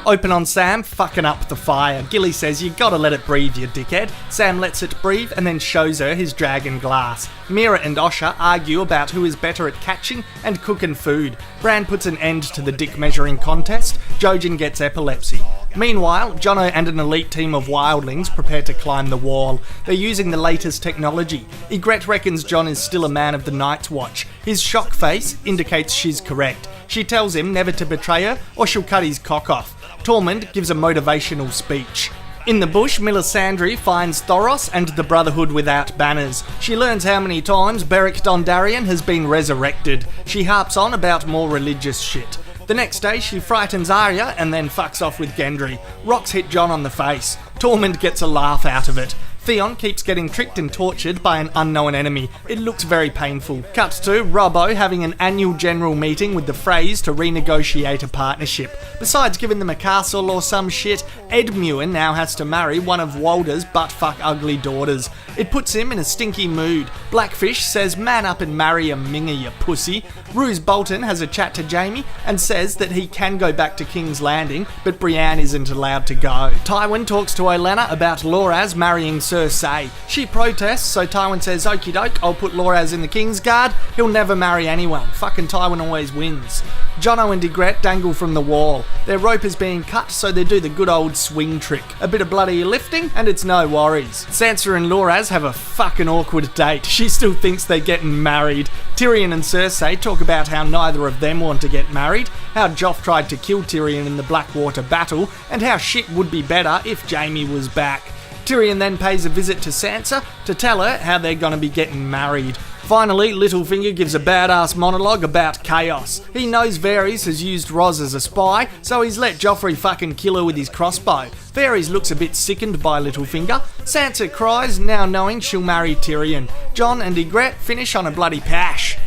open on Sam fucking up the fire. Gilly says, "You gotta let it breathe, you dickhead." Sam lets it breathe and then shows her his dragon glass. Mira and Osha argue about who is better at catching and cooking food. Bran puts an end to the dick measuring contest. Jojen gets epilepsy. Meanwhile, Jono and an elite team of wildlings prepare to climb the wall. They're using the latest technology. Ygritte reckons Jon is still a man of the Night's Watch. His shock face indicates she's correct. She tells him never to betray her or she'll cut his cock off. Tormund gives a motivational speech. In the bush, Melisandre finds Thoros and the Brotherhood without banners. She learns how many times Beric Dondarrion has been resurrected. She harps on about more religious shit. The next day, she frightens Arya and then fucks off with Gendry. Rocks hit Jon on the face. Tormund gets a laugh out of it. Theon keeps getting tricked and tortured by an unknown enemy. It looks very painful. Cut to Robbo having an annual general meeting with the Freys to renegotiate a partnership. Besides giving them a castle or some shit, Edmure now has to marry one of Walder's butt-fuck ugly daughters. It puts him in a stinky mood. Blackfish says, "Man up and marry a Minger, you pussy." Roose Bolton has a chat to Jaime and says that he can go back to King's Landing, but Brienne isn't allowed to go. Tywin talks to Olenna about Loras marrying Cersei. She protests, so Tywin says, "Okie doke, I'll put Loras in the Kingsguard. He'll never marry anyone. Fucking Tywin always wins." Jono and Ygritte dangle from the wall. Their rope is being cut, so they do the good old swing trick. A bit of bloody lifting, and it's no worries. Sansa and Loras have a fucking awkward date. She still thinks they're getting married. Tyrion and Cersei talk about how neither of them want to get married, how Joff tried to kill Tyrion in the Blackwater battle, and how shit would be better if Jaime was back. Tyrion then pays a visit to Sansa to tell her how they're gonna be getting married. Finally, Littlefinger gives a badass monologue about chaos. He knows Varys has used Ros as a spy, so he's let Joffrey fucking kill her with his crossbow. Varys looks a bit sickened by Littlefinger. Sansa cries, now knowing she'll marry Tyrion. Jon and Ygritte finish on a bloody pash.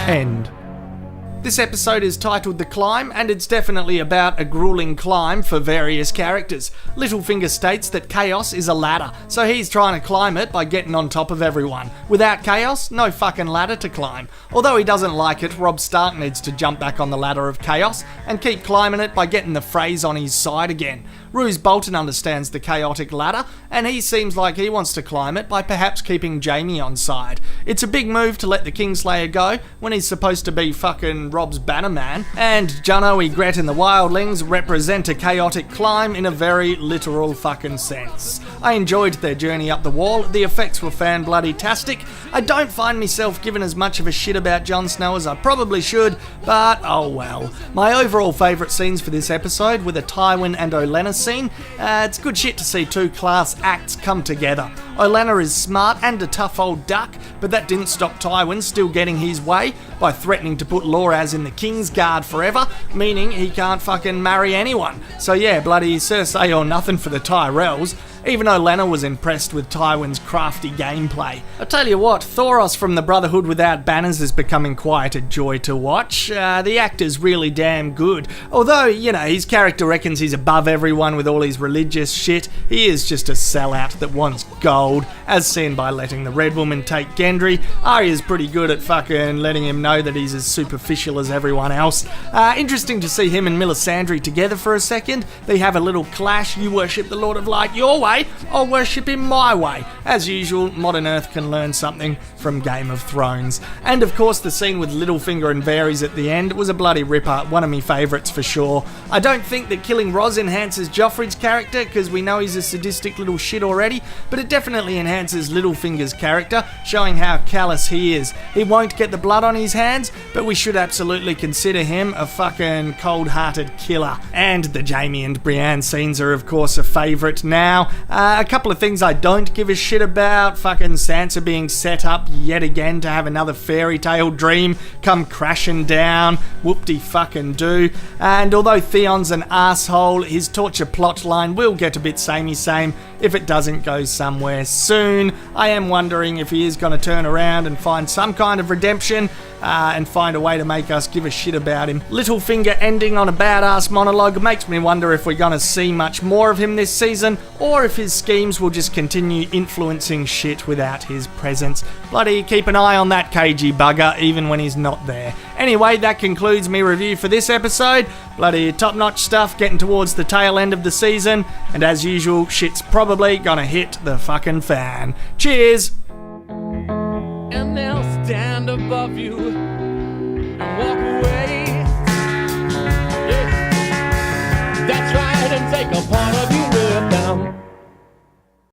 End. This episode is titled The Climb, and it's definitely about a grueling climb for various characters. Littlefinger states that chaos is a ladder, so he's trying to climb it by getting on top of everyone. Without chaos, no fucking ladder to climb. Although he doesn't like it, Robb Stark needs to jump back on the ladder of chaos and keep climbing it by getting the Freys on his side again. Roose Bolton understands the chaotic ladder, and he seems like he wants to climb it by perhaps keeping Jaime on side. It's a big move to let the Kingslayer go when he's supposed to be fucking Robb's bannerman, and Jono, Ygritte and the Wildlings represent a chaotic climb in a very literal fucking sense. I enjoyed their journey up the wall, the effects were fan-bloody-tastic. I don't find myself giving as much of a shit about Jon Snow as I probably should, but oh well. My overall favourite scenes for this episode were the Tywin and Olenna scene. It's good shit to see two class acts come together. Olenna is smart and a tough old duck, but that didn't stop Tywin still getting his way by threatening to put Loras in the Kingsguard forever, meaning he can't fucking marry anyone. So yeah, bloody Cersei or nothing for the Tyrells. Even Olenna was impressed with Tywin's crafty gameplay. I tell you what, Thoros from the Brotherhood without banners is becoming quite a joy to watch. The actor's really damn good. Although, you know, his character reckons he's above everyone with all his religious shit, he is just a sellout that wants gold, as seen by letting the Red Woman take Gendry. Arya's pretty good at fucking letting him know that he's as superficial as everyone else. Interesting to see him and Melisandre together for a second. They have a little clash. You worship the Lord of Light your way, I'll worship him my way. As usual, modern Earth can learn something from Game of Thrones. And of course the scene with Littlefinger and Varys at the end was a bloody ripper, one of my favourites for sure. I don't think that killing Ros enhances Joffrey's character, because we know he's a sadistic little shit already, but it definitely enhances Littlefinger's character, showing how callous he is. He won't get the blood on his hands, but we should absolutely consider him a fucking cold-hearted killer. And the Jaime and Brienne scenes are of course a favourite now. A couple of things I don't give a shit about. Fucking Sansa being set up yet again to have another fairy tale dream come crashing down. Whoop-de-fucking-do. And although Theon's an asshole, his torture plotline will get a bit samey-same. if it doesn't go somewhere soon. I am wondering if he is going to turn around and find some kind of redemption and find a way to make us give a shit about him. Littlefinger ending on a badass monologue makes me wonder if we're going to see much more of him this season, or if his schemes will just continue influencing shit without his presence. Bloody keep an eye on that cagey bugger even when he's not there. Anyway, that concludes me review for this episode. Bloody top-notch stuff getting towards the tail end of the season, and as usual, shit's probably gonna hit the fucking fan. Cheers! And they'll stand above you